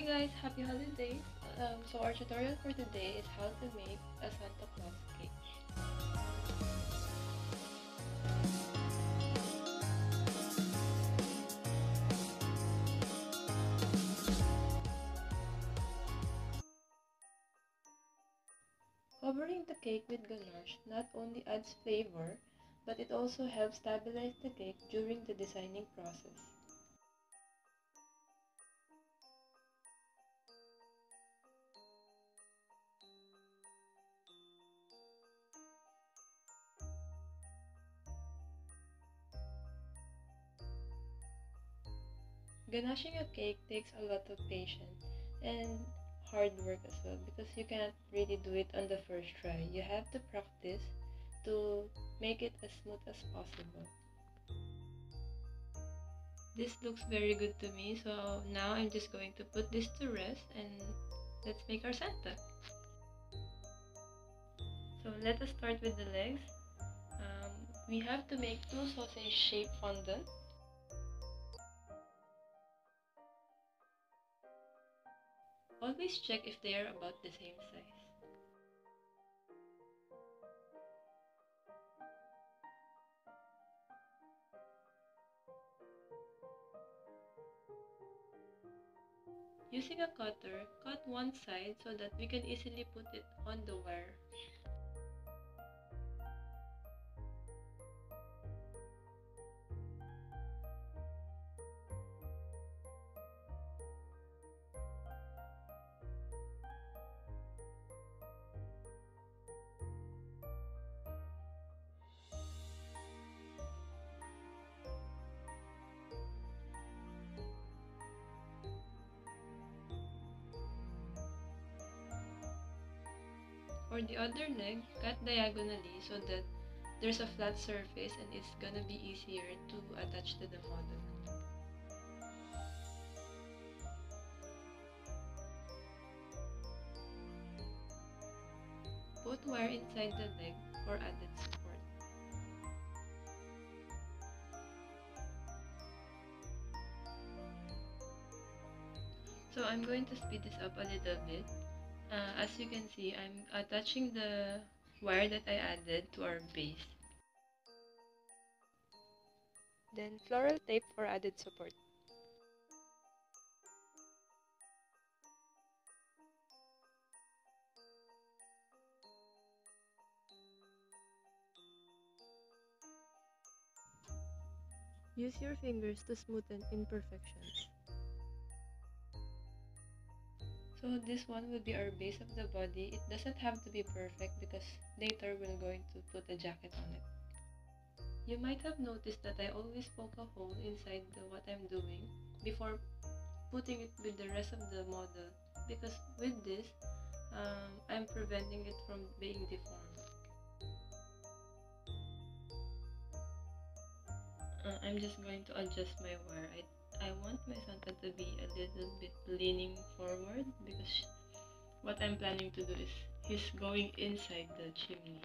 guys, happy holidays! So our tutorial for today is how to make a Santa Claus cake. Covering the cake with ganache not only adds flavor, but it also helps stabilize the cake during the designing process. Ganaching a cake takes a lot of patience and hard work as well because you cannot really do it on the first try. You have to practice to make it as smooth as possible. This looks very good to me, so now I'm just going to put this to rest and let's make our Santa. So let us start with the legs. We have to make two sausage shaped fondant. Always check if they are about the same size. Using a cutter, cut one side so that we can easily put it on the wire. For the other leg, cut diagonally so that there's a flat surface and it's gonna be easier to attach to the model. Put wire inside the leg for added support. So I'm going to speed this up a little bit. As you can see, I'm attaching the wire that I added to our base. Then floral tape for added support. Use your fingers to smoothen imperfections. So this one will be our base of the body. It doesn't have to be perfect because later we're going to put a jacket on it. You might have noticed that I always poke a hole inside what I'm doing before putting it with the rest of the model because with this, I'm preventing it from being deformed. I'm just going to adjust my wire. I want my Santa to be a little bit leaning forward because what I'm planning to do is he's going inside the chimney.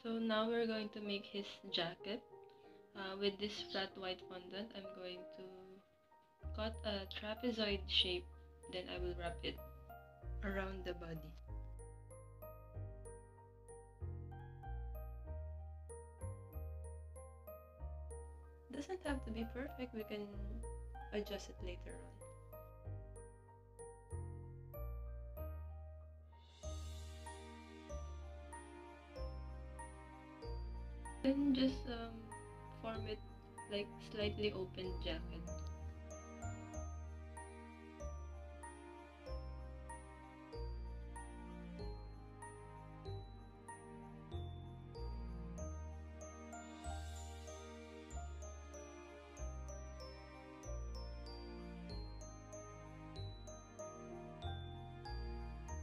So now we're going to make his jacket. With this flat white fondant, I'm going to cut a trapezoid shape, then I will wrap it around the body. Doesn't have to be perfect, we can adjust it later on. Then just form it like slightly open jacket.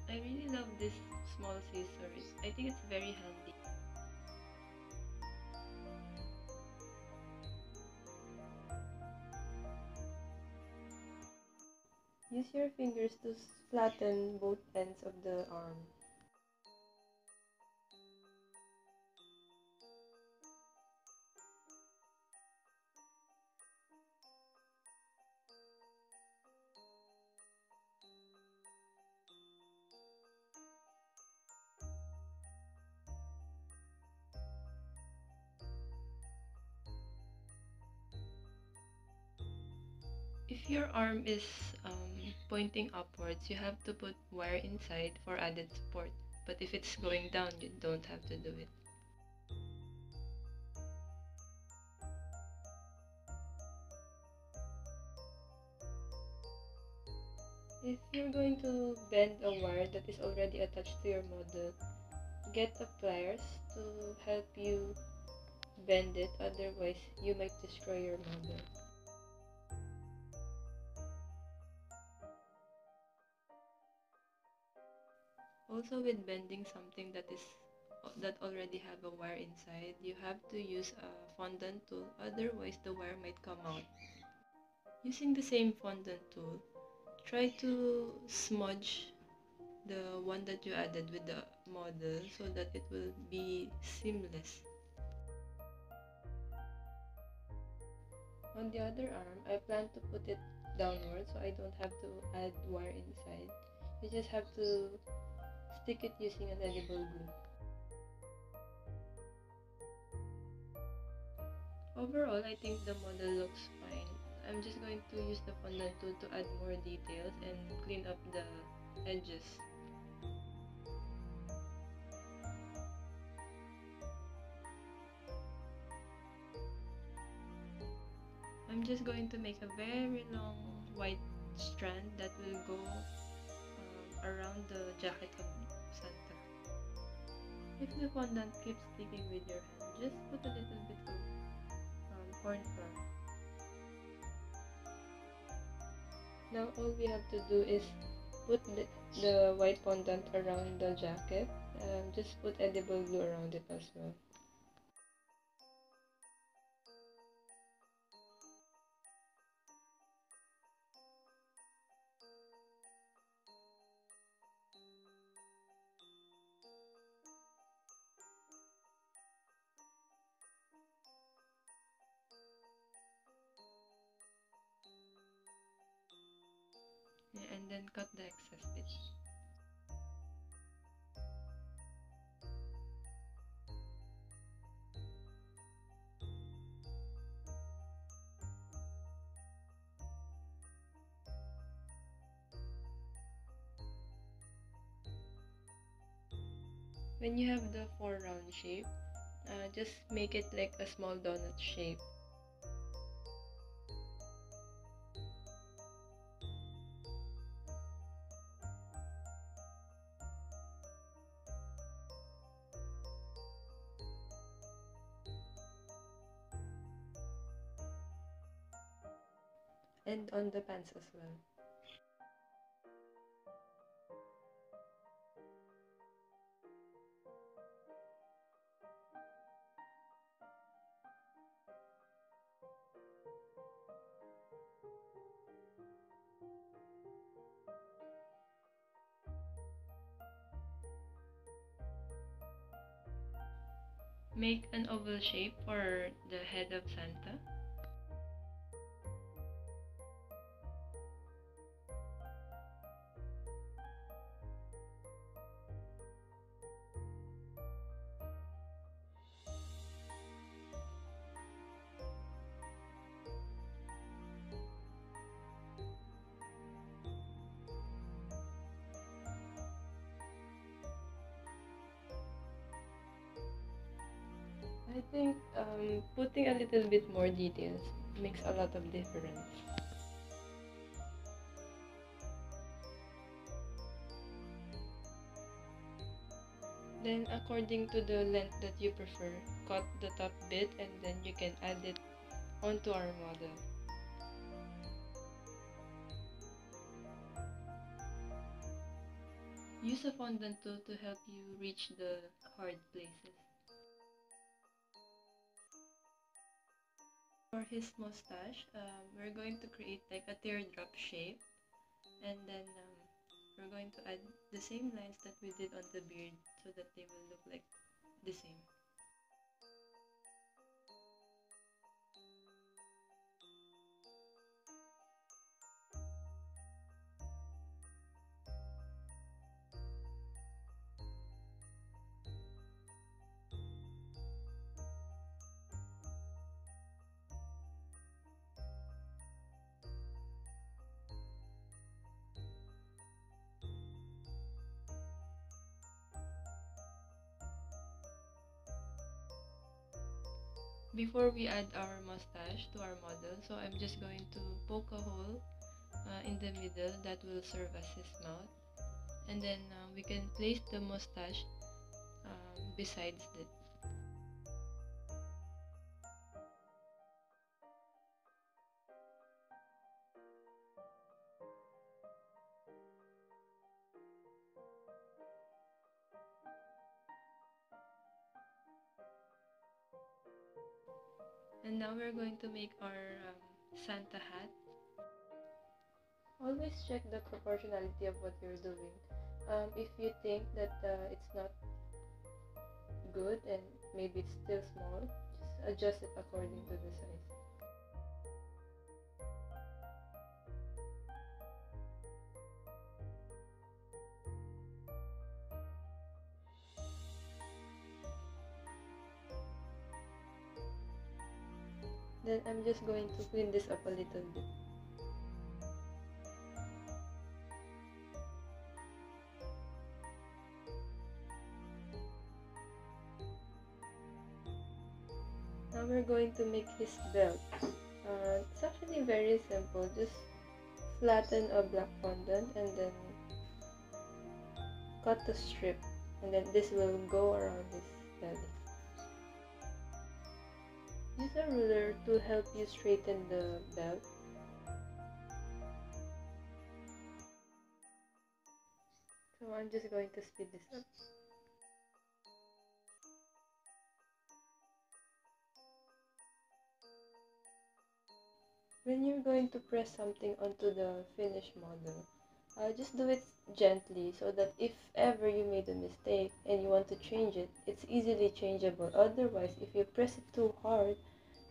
I really love this small scissors. I think it's very handy. Use your fingers to flatten both ends of the arm. If your arm is pointing upwards, you have to put wire inside for added support. But if it's going down, you don't have to do it. If you're going to bend a wire that is already attached to your model, get a pliers to help you bend it, otherwise you might destroy your model. Also, with bending something that already have a wire inside, you have to use a fondant tool, otherwise the wire might come out. Using the same fondant tool, try to smudge the one that you added with the model so that it will be seamless. On the other arm, I plan to put it downward so I don't have to add wire inside. You just have to stick it using an edible glue. Overall, I think the model looks fine. I'm just going to use the fondant tool to add more details and clean up the edges. I'm just going to make a very long white strand that will go around the jacket of Santa. If the fondant keeps sticking with your hand, just put a little bit of corn flour. Now all we have to do is put the white fondant around the jacket. Just put edible glue around it as well. And then cut the excess bit. When you have the 4 round shape, just make it like a small donut shape. And on the pants as well. Make an oval shape for the head of Santa. I think putting a little bit more details makes a lot of difference. Then according to the length that you prefer, cut the top bit and then you can add it onto our model. Use a fondant tool to help you reach the hard places. For his mustache, we're going to create like a teardrop shape, And then we're going to add the same lines that we did on the beard so that they will look like the same. Before we add our mustache to our model, so I'm just going to poke a hole in the middle that will serve as his mouth, and then we can place the mustache besides it. And now we're going to make our Santa hat. Always check the proportionality of what you're doing. If you think that it's not good and maybe it's still small, just adjust it according to the size. Then I'm just going to clean this up a little bit. Now we're going to make his belt. It's actually very simple. Just flatten a black fondant and then cut the strip, and then this will go around his belly. Use a ruler to help you straighten the belt. So I'm just going to speed this up. When you're going to press something onto the finished model, just do it gently so that if ever you made a mistake and you want to change it, it's easily changeable. Otherwise, if you press it too hard,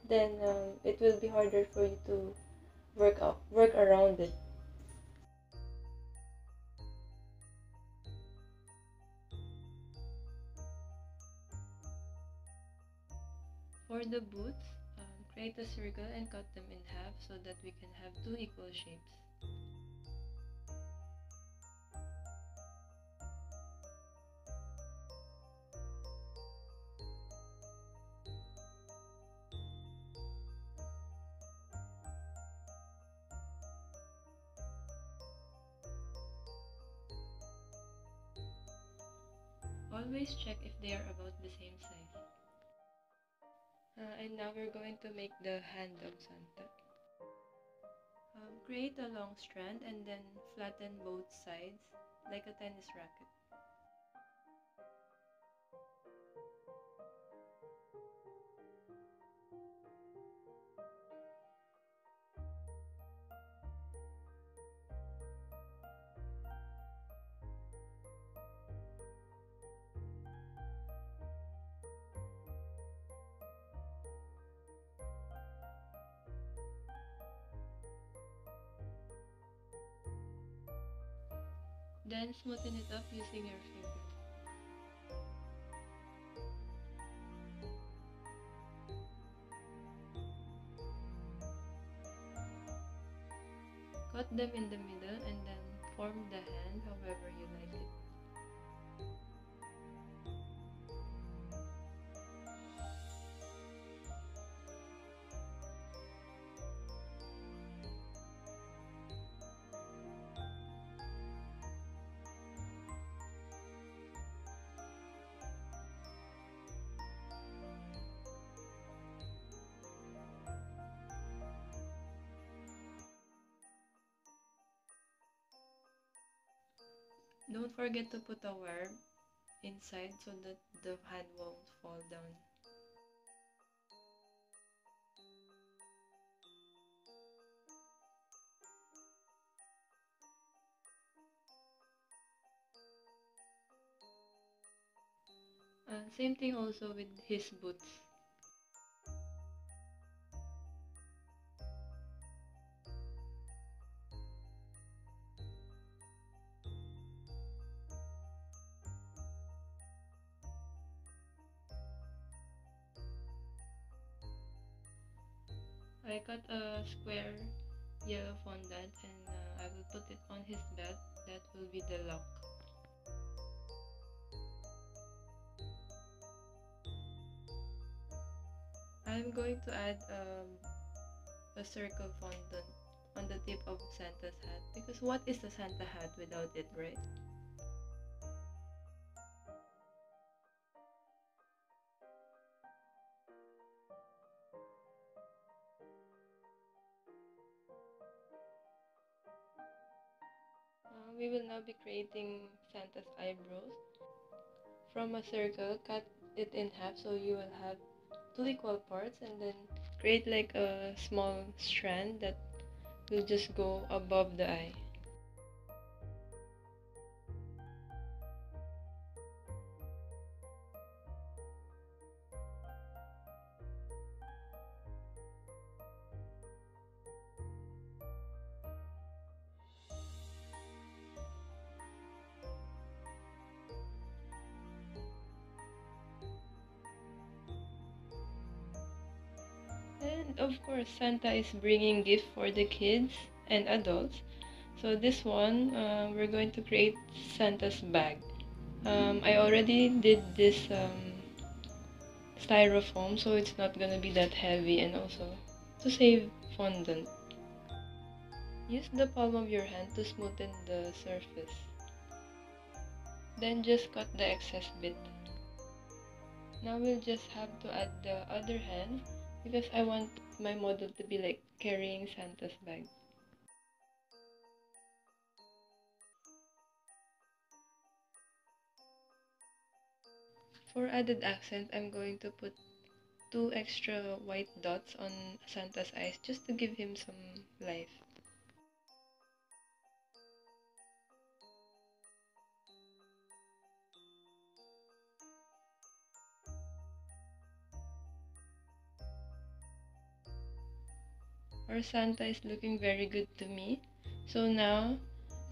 then it will be harder for you to work around it. For the boots, create a circle and cut them in half so that we can have two equal shapes. Always check if they are about the same size. And now we're going to make the hand of Santa. Create a long strand and then flatten both sides like a tennis racket. Then smoothen it up using your finger. Cut them in the middle and then form the hand however you like it. Don't forget to put a wire inside so that the hand won't fall down. Same thing also with his boots. I cut a square yellow fondant and I will put it on his belt. That will be the lock. I'm going to add a circle fondant on the tip of Santa's hat, because what is a Santa hat without it, right? We will now be creating Santa's eyebrows. From a circle, cut it in half so you will have two equal parts, and then create like a small strand that will just go above the eye. And of course, Santa is bringing gift for the kids and adults. So this one, we're going to create Santa's bag. I already did this styrofoam, so it's not gonna be that heavy, and also to save fondant. Use the palm of your hand to smoothen the surface. Then just cut the excess bit. Now we'll just have to add the other hand, because I want my model to be like carrying Santa's bag. For added accent, I'm going to put two extra white dots on Santa's eyes just to give him some life. Our Santa is looking very good to me. So now,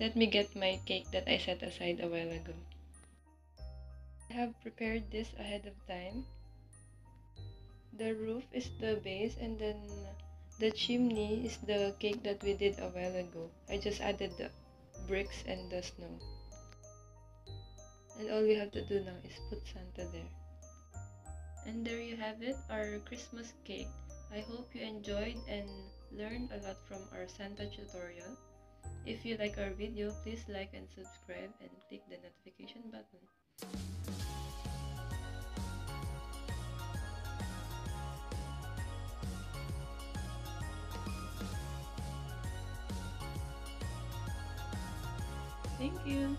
let me get my cake that I set aside a while ago. I have prepared this ahead of time. The roof is the base, and then the chimney is the cake that we did a while ago. I just added the bricks and the snow. And all we have to do now is put Santa there. And there you have it, our Christmas cake. I hope you enjoyed and learned a lot from our Santa tutorial. If you like our video, please like and subscribe and click the notification button. Thank you!